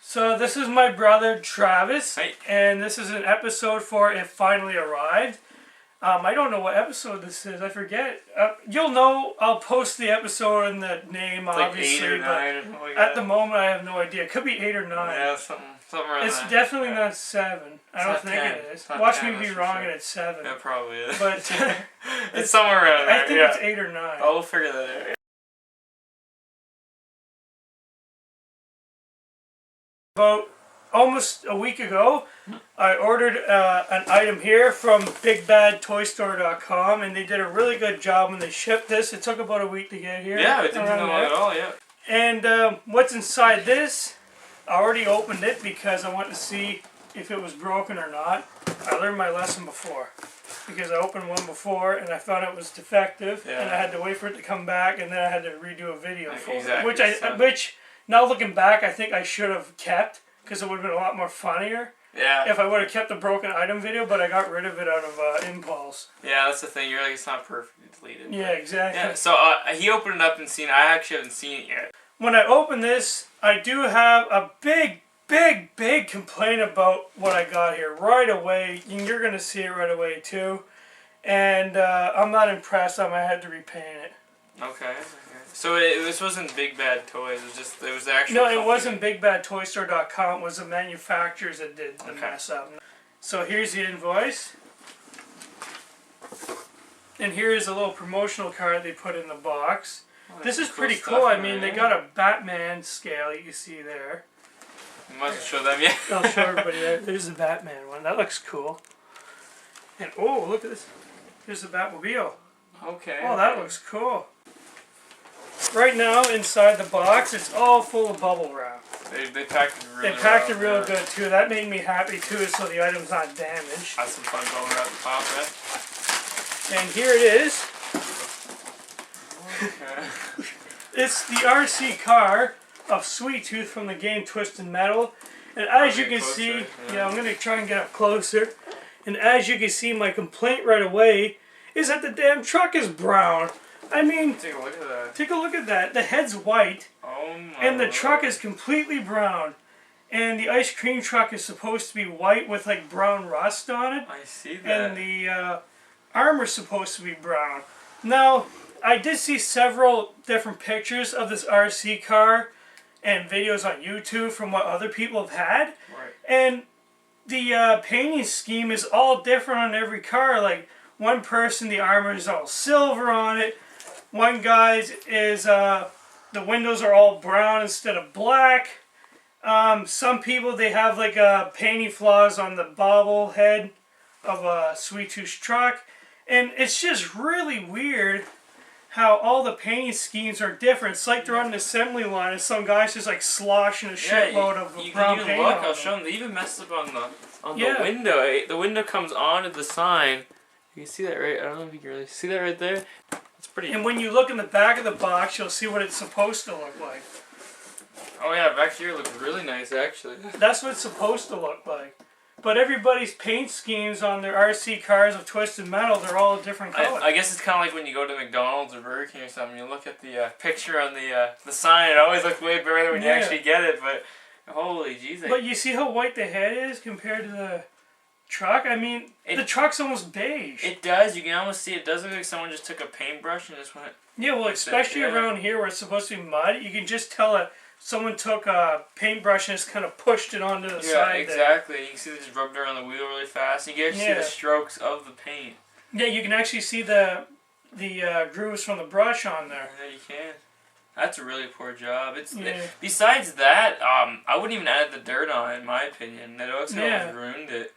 So this is my brother Travis, Hey. and this is an episode for It Finally Arrived. I don't know what episode this is, I forget. You'll know, I'll post the episode and the name, It's obviously, like 8 or 9 or something like that. at the moment I have no idea. It could be 8 or 9. Yeah, something around It's that. definitely not 7. I don't not think 10. it is. It's not Watch 10, me be that's for wrong sure. and it's 7. It probably is. But it's somewhere around there. I think it's 8 or 9. Oh, we'll figure that out. About almost a week ago, I ordered an item here from BigBadToyStore.com, and they did a really good job when they shipped this. It took about a week to get here. Yeah, it didn't take long at all, yeah. And what's inside this, I already opened it because I wanted to see if it was broken or not. I learned my lesson before, because I opened one before and I found it was defective, and I had to wait for it to come back, and then I had to redo a video for it. Which now looking back, I think I should have kept, because it would have been a lot more funnier. Yeah. If I would have kept the broken item video, but I got rid of it out of impulse. Yeah, that's the thing. You're like, it's not perfectly deleted. Yeah, exactly. Yeah. So he opened it up and seen it. I actually haven't seen it yet. When I open this, I do have a big complaint about what I got here right away. You're going to see it right away too. And I'm not impressed. I might have to repaint it. Okay. So this wasn't Big Bad Toys. It was the actual. No, it wasn't BigBadToyStore.com. It was the manufacturers that did the mess up. So here's the invoice. And here's a little promotional card they put in the box. Oh, this is pretty cool. I mean, they got a Batman scale you can see there. You must show them yet. I'll show everybody that. There's the Batman one. That looks cool. And oh, look at this. Here's the Batmobile. Okay. Oh, that looks cool. Right now, inside the box, it's all full of bubble wrap. They packed it really They packed it real good too. That made me happy too, so the item's not damaged. That's some fun bubble wrap to pop, right? And here it is. Okay. It's the RC car of Sweet Tooth from the game Twisted Metal. And as you can see, I'm going to try and get up closer. And as you can see, my complaint right away is that the damn truck is brown. I mean, take a look at that. Take a look at that. The head's white. Oh my And the Lord. truck is completely brown. And the ice cream truck is supposed to be white with like brown rust on it. I see that. And the armor's supposed to be brown. Now, I did see several different pictures of this RC car and videos on YouTube from what other people have had. Right. And the painting scheme is all different on every car. Like, one person, the armor is all silver on it. One guy's is, the windows are all brown instead of black. Some people, they have like painting flaws on the bobblehead of a Sweet Tooth truck. And it's just really weird how all the painting schemes are different. It's like they're on an assembly line and some guy's just like sloshing a shitload of brown paint on them. I'll show them. They even messed up on the window. The window comes onto the sign. You can see that right? I don't know if you can really see that right there. It's pretty. And when you look in the back of the box, you'll see what it's supposed to look like. Oh yeah, back here looks really nice actually. That's what it's supposed to look like. But everybody's paint schemes on their RC cars of Twisted Metal, they're all a different color. I guess it's kind of like when you go to McDonald's or Burger King or something. You look at the picture on the sign. It always looks way better when you actually get it. But holy jeez. But you see how white the head is compared to the truck? I mean, the truck's almost beige. It does. You can almost see it. Does look like someone just took a paintbrush and just went. Yeah, well, especially around here where it's supposed to be mud, you can just tell that someone took a paintbrush and just kind of pushed it onto the side. Yeah, exactly. You can see they just rubbed it around the wheel really fast. You can actually see the strokes of the paint. Yeah, you can actually see the grooves from the brush on there. Yeah, you can. That's a really poor job. Besides that, I wouldn't even add the dirt on, in my opinion. It looks like it ruined it.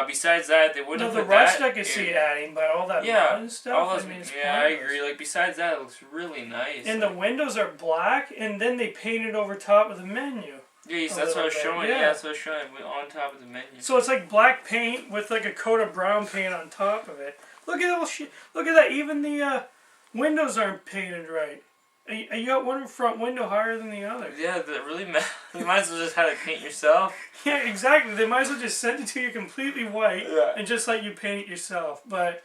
Besides that, they wouldn't put that. No, the rust I could see adding, but all that mud and stuff. I agree. Like, besides that, it looks really nice. And the windows are black, and then they painted over top of the menu. Yeah, that's what I was showing. Yeah, that's what I was showing on top of the menu. So it's like black paint with like a coat of brown paint on top of it. Look at all shit. Look at that. Even the windows aren't painted right. You got one front window higher than the other. Yeah, that really. You might as well just have it paint yourself. Yeah, exactly. They might as well just send it to you completely white and just let you paint it yourself. But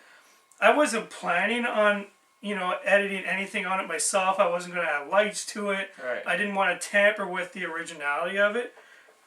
I wasn't planning on, editing anything on it myself. I wasn't going to add lights to it. Right. I didn't want to tamper with the originality of it.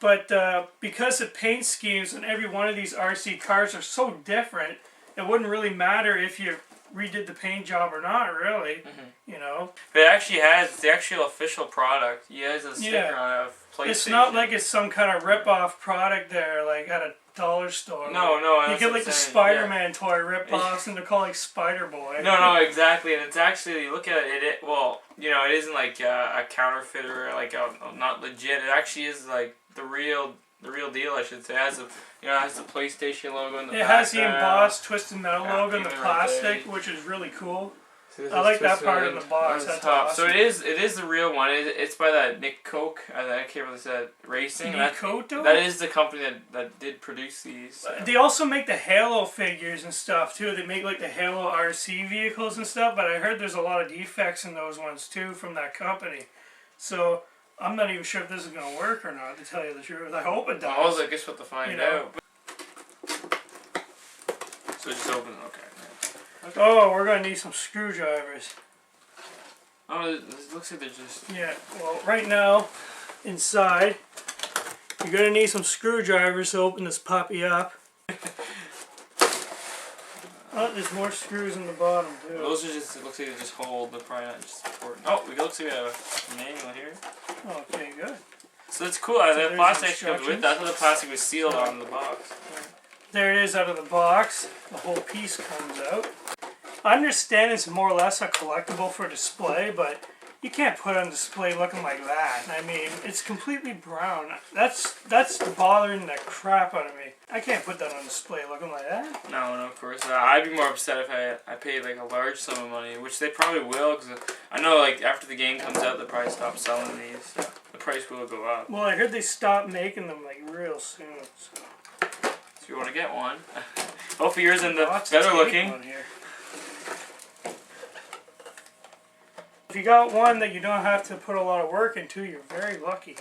But because the paint schemes on every one of these RC cars are so different, it wouldn't really matter if you redid the paint job or not, really. You know. But it actually has the actual official product. He has a sticker on it of PlayStation. It's not like it's some kind of rip-off product there, like at a dollar store. No. You get like the Spider-Man toy rip-offs, and they're called like Spider Boy. No, exactly. And it's actually, you look at it, well, you know, it isn't like a counterfeit or like not legit. It actually is like the real deal, I should say. It has has the PlayStation logo in the background. It has the embossed Twisted Metal logo in the plastic, which is really cool. So I like that part of the box. That's awesome. So it is the real one. It's by that Nick Koch. I can't really say Racing. Nick Koch? That is the company that did produce these. So. They also make the Halo figures and stuff too. They make like the Halo RC vehicles and stuff. But I heard there's a lot of defects in those ones too from that company. So I'm not even sure if this is going to work or not, to tell you the truth. I hope it does. Well, I guess we'll have to find out. So just open it. Okay. Oh, we're going to need some screwdrivers. Oh, it looks like they're just... Yeah, well, right now, inside, you're going to need some screwdrivers to open this puppy up. Oh, there's more screws in the bottom, too. Well, those are just, it looks like they just hold, they're probably not just important. Oh, it looks like we have a manual here. Okay, good. So it's cool, the plastic comes with that. I thought the plastic was sealed on the box. There it is out of the box. The whole piece comes out. I understand it's more or less a collectible for display, but you can't put it on display looking like that. I mean, it's completely brown. That's bothering the crap out of me. I can't put that on display looking like that. No, of course. I'd be more upset if I paid like a large sum of money, which they probably will, because I know like after the game comes out, they'll probably stop selling these. So the price will go up. Well, I heard they stopped making them like real soon. So if you want to get one, hopefully yours in the better looking. If you got one that you don't have to put a lot of work into, you're very lucky.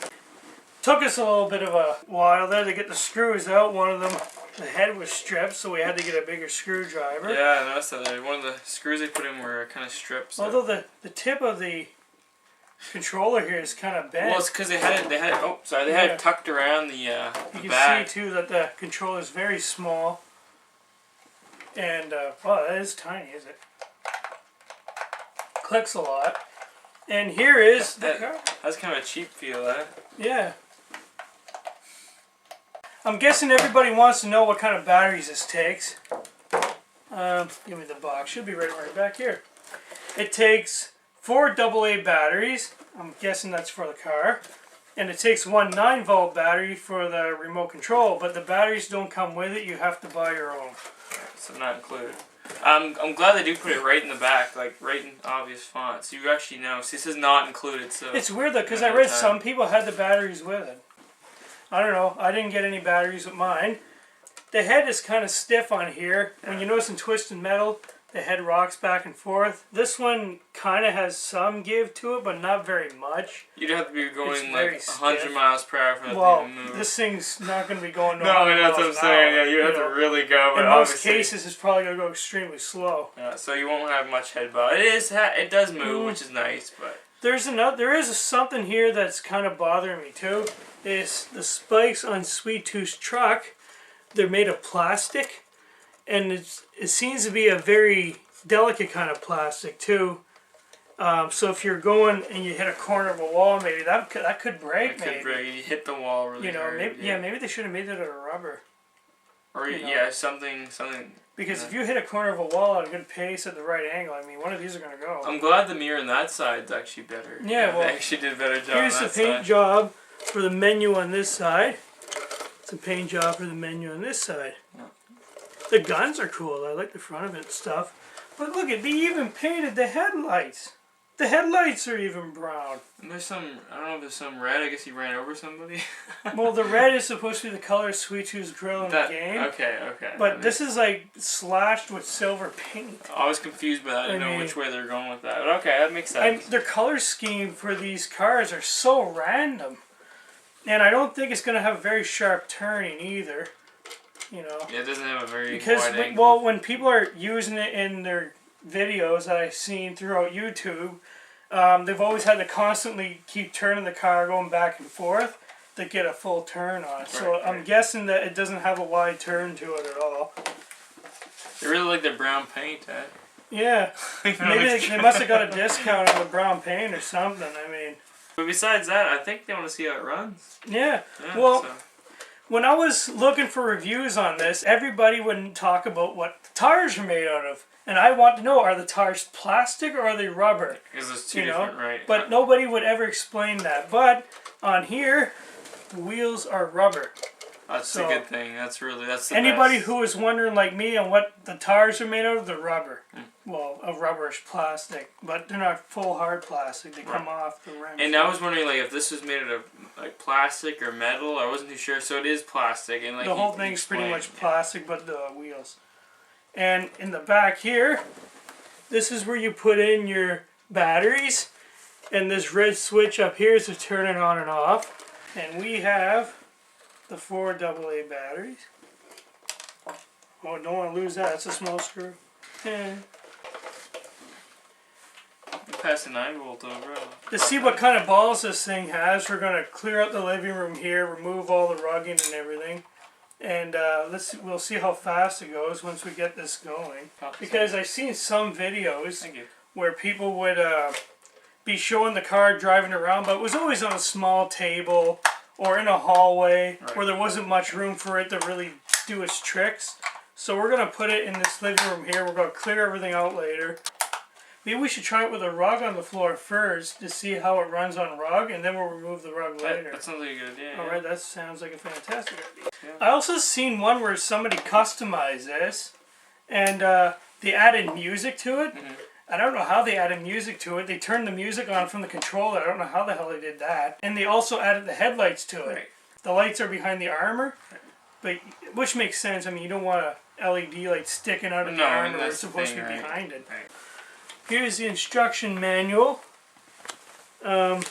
Took us a little bit of a while there to get the screws out. One of them, the head was stripped, so we had to get a bigger screwdriver. Yeah, I noticed that. One of the screws they put in were kind of stripped. So. Although the tip of the controller here is kind of bent. Well, it's because they had it tucked around the You can back. see too that the controller is very small. And wow, that is tiny, is it? Clicks a lot. And here is the car. That's kind of a cheap feel, eh? Yeah. I'm guessing everybody wants to know what kind of batteries this takes. Give me the box. Should be right back here. It takes 4 AA batteries. I'm guessing that's for the car. And it takes 1 9-volt battery for the remote control. But the batteries don't come with it. You have to buy your own. So not included. I'm glad they do put it right in the back, like right in obvious font, so you actually know. See, this is not included, so... It's weird though, because I read some people had the batteries with it. I don't know. I didn't get any batteries with mine. The head is kind of stiff on here. When you notice in Twisted Metal, the head rocks back and forth. This one kind of has some give to it, but not very much. You'd have to be going like 100 miles per hour for that to even move. This thing's not going to be going no, that's what I'm saying. Yeah, you have to really go. But in most cases, it's probably going to go extremely slow. Yeah, so you won't have much head bob. It does move, which is nice, but... There is something here that's kind of bothering me too. Is the spikes on Sweet Tooth's truck. They're made of plastic. And it seems to be a very delicate kind of plastic too. So if you're going and you hit a corner of a wall, maybe that could break. It could break. You hit the wall really hard. Maybe they should have made it out of rubber. Or something. Because if you hit a corner of a wall at a good pace at the right angle, I mean, one of these are going to go. I'm glad the mirror on that side's actually better. Yeah, well, they actually did a better job. Here's the paint job for the menu on this side. It's a paint job for the menu on this side. Yeah. The guns are cool. I like the front of it and stuff. But look at, they even painted the headlights. The headlights are even brown. And there's some, I don't know if there's some red. I guess he ran over somebody. Well, the red is supposed to be the color of Sweet Tooth's grill in the game. Okay. But this is like slashed with silver paint. I was confused by that. I didn't know which way they were going with that. But okay, that makes sense. And their color scheme for these cars are so random. And I don't think it's going to have very sharp turning either. You know. Yeah, it doesn't have a very wide angle. Well, when people are using it in their videos that I've seen throughout YouTube, they've always had to constantly keep turning the car, going back and forth. to get a full turn on it. So I'm guessing that it doesn't have a wide turn to it at all. They really like their brown paint, eh? Yeah. Maybe they must have got a discount on the brown paint or something. I mean. But besides that, I think they want to see how it runs. Yeah. Well, when I was looking for reviews on this, everybody would talk about what the tires are made out of. And I want to know, are the tires plastic or are they rubber? Because there's two different, right? But nobody would ever explain that. But on here, the wheels are rubber. That's a good thing. That's the anybody best. who is wondering like me on what the tires are made out of, they're rubber. Well, a rubberish plastic, but they're not full hard plastic. They come off the rim. And I was wondering like if this was made out of like plastic or metal. I wasn't too sure. So it is plastic, and like the whole thing's pretty much plastic, but the wheels. And in the back here, this is where you put in your batteries, and this red switch up here is to turn it on and off. And we have the 4 AA batteries. Oh, don't want to lose that. It's a small screw. Yeah. Pass the 9-volt over. To see what kind of balls this thing has, we're going to clear out the living room here, remove all the rugging and everything. And we'll see how fast it goes once we get this going. Because I've seen some videos where people would be showing the car driving around, but it was always on a small table or in a hallway where there wasn't much room for it to really do its tricks. So we're going to put it in this living room here. We're going to clear everything out later. Maybe we should try it with a rug on the floor first to see how it runs on rug, and then we'll remove the rug later. That sounds like a good idea. Alright, that sounds like a fantastic idea. Yeah. I also seen one where somebody customized this, and they added music to it. I don't know how they added music to it. They turned the music on from the controller. I don't know how the hell they did that. And they also added the headlights to it. The lights are behind the armor, but which makes sense. I mean, you don't want a LED light sticking out of the armor where it's supposed to be behind it. Here's the instruction manual. It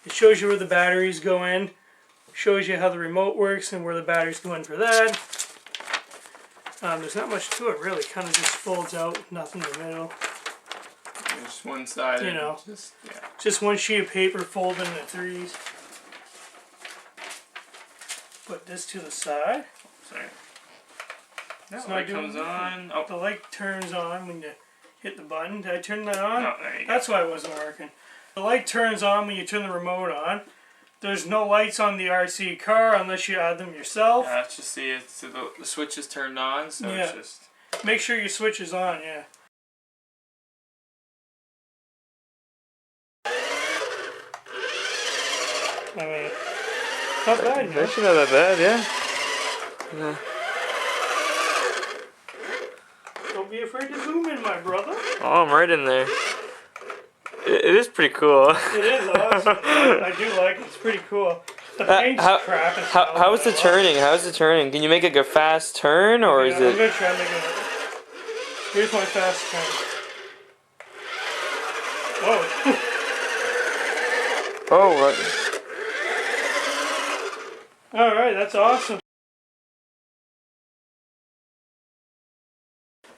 shows you where the batteries go in. Shows you how the remote works and where the batteries go in for that. There's not much to it really. Kind of just folds out, nothing in the middle. Just one side. You know, just one sheet of paper folded into threes. Put this to the side. Sorry. That light comes on. Oh. The light turns on when you hit the button. Did I turn that on? No, there you go. That's why it wasn't working. The light turns on when you turn the remote on. There's no lights on the RC car unless you add them yourself. Yeah, let's just see it. So the switch is turned on, so it's just... Make sure your switch is on, yeah. I mean, not bad, yeah. Actually not that bad, yeah. Don't be afraid to zoom in, my brother. Oh, I'm right in there. It is pretty cool. It is awesome. I do like it. It's pretty cool. The paint's crap. How is the turning? How is the turning? Can you make like a fast turn, or is it? I'm gonna try to make it. Here's my fast turn. Whoa. Oh, right. All right, that's awesome.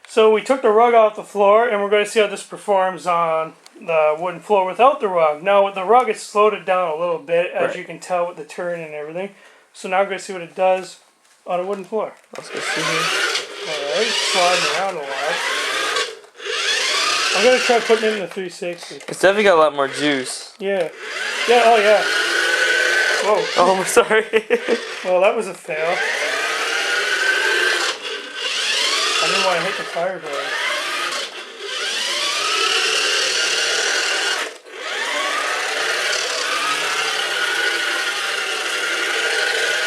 So we took the rug off the floor, and we're going to see how this performs on the wooden floor without the rug. Now with the rug, it slowed it down a little bit, as you can tell with the turn and everything. So now we're going to see what it does on a wooden floor. Let's go see here. Alright, sliding around a lot. I'm going to try putting it in the 360. It's definitely got a lot more juice. Yeah. Yeah, oh yeah. Whoa. Oh, I'm sorry. Well, that was a fail. I didn't want to hit the fire door.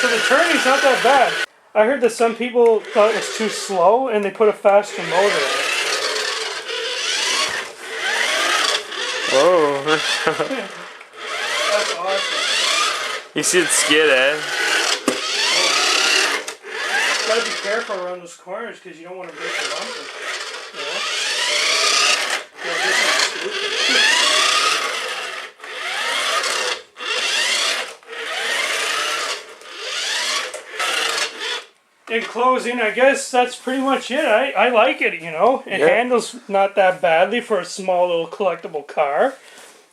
So the turning's not that bad. I heard that some people thought it was too slow and they put a faster motor in it. Whoa. That's awesome. You see it skid, eh? Gotta be careful around those corners because you don't want to break the bumper. You know? In closing, I guess that's pretty much it. I like it, you know. It handles not that badly for a small little collectible car.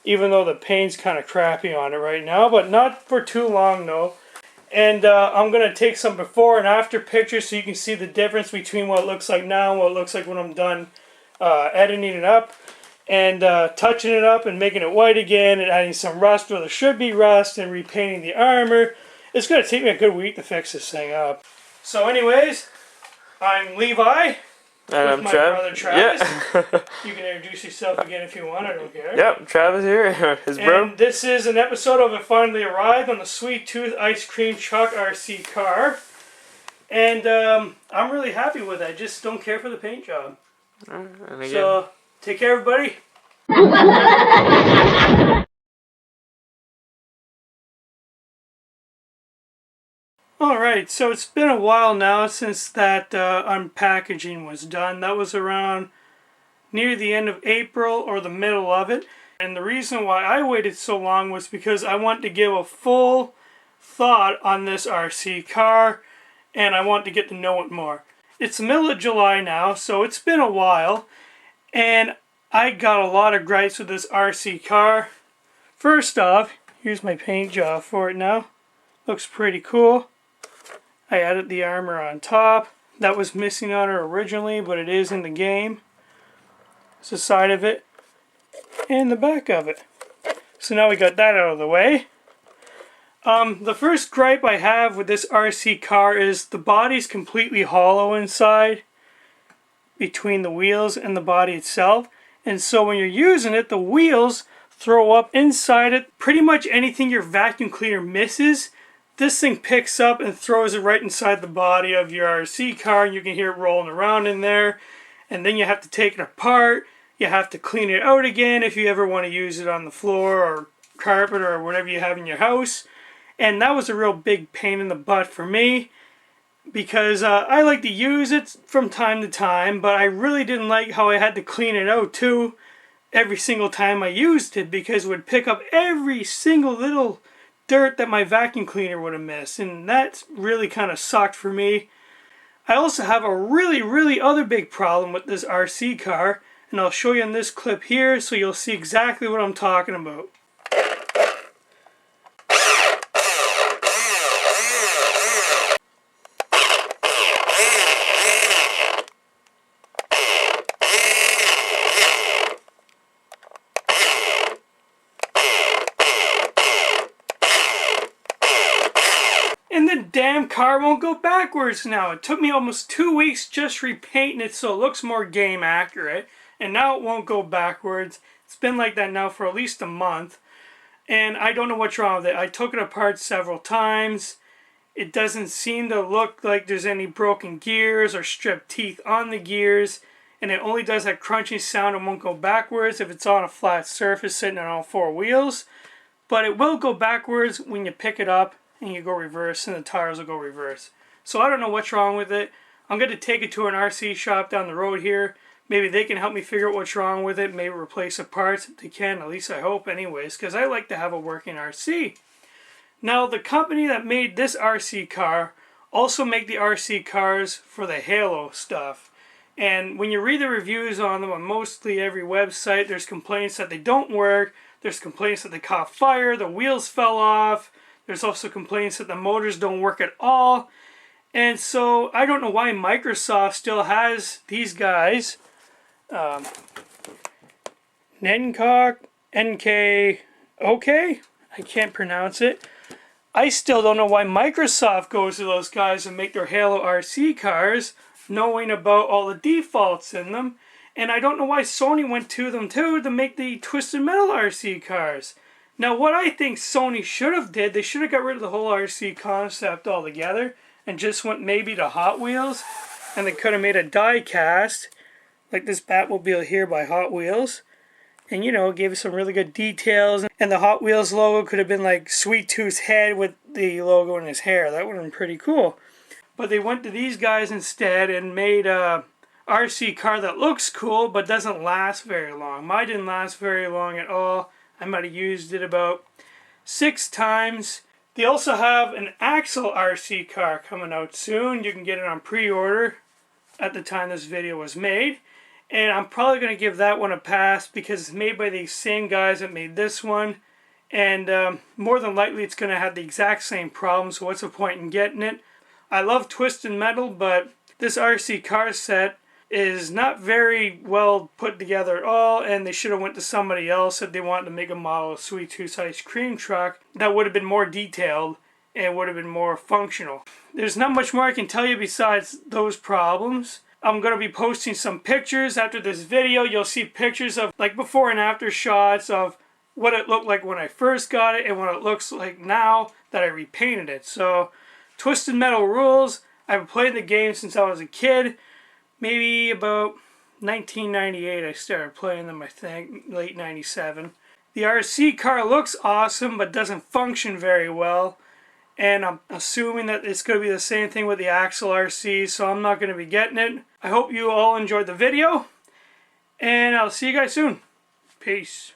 even though the paint's kind of crappy on it right now, but not for too long though. And I'm going to take some before and after pictures so you can see the difference between what it looks like now and what it looks like when I'm done editing it up. And touching it up and making it white again and adding some rust where there should be rust and repainting the armor. It's going to take me a good week to fix this thing up. So anyways, I'm Levi. And I'm my brother Travis. Yeah. You can introduce yourself again if you want, I don't care. Yep, Travis here, his bro. And this is an episode of It Finally Arrived on the Sweet Tooth Ice Cream Truck RC car. And I'm really happy with it. I just don't care for the paint job. And again. So, take care everybody. Alright, so it's been a while now since that unpackaging was done. That was around near the end of April or the middle of it. And the reason why I waited so long was because I want to give a full thought on this RC car and I want to get to know it more. It's the middle of July now, so it's been a while and I got a lot of gripes with this RC car. First off, here's my paint job for it now. Looks pretty cool. I added the armor on top. That was missing on her originally, but it is in the game. It's the side of it and the back of it. So now we got that out of the way. The first gripe I have with this RC car is the body's completely hollow inside between the wheels and the body itself. And so when you're using it, the wheels throw up inside it. Pretty much anything your vacuum cleaner misses, this thing picks up and throws it right inside the body of your RC car. And you can hear it rolling around in there. And then you have to take it apart. You have to clean it out again if you ever want to use it on the floor or carpet or whatever you have in your house. And that was a real big pain in the butt for me because I like to use it from time to time, but I really didn't like how I had to clean it out too every single time I used it because it would pick up every single little dirt that my vacuum cleaner would have missed, and that really kind of sucked for me. I also have a really other big problem with this RC car, and I'll show you in this clip here so you'll see exactly what I'm talking about. And the damn car won't go backwards now. It took me almost 2 weeks just repainting it so it looks more game accurate. And now it won't go backwards. It's been like that now for at least a month. And I don't know what's wrong with it. I took it apart several times. It doesn't seem to look like there's any broken gears or stripped teeth on the gears. And it only does that crunchy sound and won't go backwards if it's on a flat surface sitting on all four wheels. But it will go backwards when you pick it up and you go reverse and the tires will go reverse. So I don't know what's wrong with it. I'm going to take it to an RC shop down the road here. Maybe they can help me figure out what's wrong with it. Maybe replace the parts if they can. At least I hope anyways. Because I like to have a working RC. Now the company that made this RC car also make the RC cars for the Halo stuff. And when you read the reviews on them on mostly every website, there's complaints that they don't work. There's complaints that they caught fire. The wheels fell off. There's also complaints that the motors don't work at all. And so I don't know why Microsoft still has these guys. Nenkok, NK, okay? I can't pronounce it. I still don't know why Microsoft goes to those guys and make their Halo RC cars, knowing about all the defaults in them. And I don't know why Sony went to them too to make the Twisted Metal RC cars. Now what I think Sony should have did, they should have got rid of the whole RC concept altogether and just went maybe to Hot Wheels, and they could have made a die cast like this Batmobile here by Hot Wheels, and you know, gave us some really good details, and the Hot Wheels logo could have been like Sweet Tooth's head with the logo in his hair. That would have been pretty cool. But they went to these guys instead and made a RC car that looks cool but doesn't last very long. Mine didn't last very long at all. I might have used it about 6 times. They also have an Axle RC car coming out soon. You can get it on pre-order at the time this video was made. And I'm probably going to give that one a pass because it's made by the same guys that made this one. And more than likely it's going to have the exact same problem, so what's the point in getting it? I love Twisted Metal, but this RC car set is not very well put together at all, and they should have went to somebody else if they wanted to make a model of Sweet Tooth Ice Cream Truck that would have been more detailed and would have been more functional. There's not much more I can tell you besides those problems. I'm going to be posting some pictures after this video. You'll see pictures of like before and after shots of what it looked like when I first got it and what it looks like now that I repainted it. So, Twisted Metal rules. I've played the game since I was a kid. Maybe about 1998 I started playing them, I think. Late 97. The RC car looks awesome but doesn't function very well. And I'm assuming that it's going to be the same thing with the Axle RC, so I'm not going to be getting it. I hope you all enjoyed the video. And I'll see you guys soon. Peace.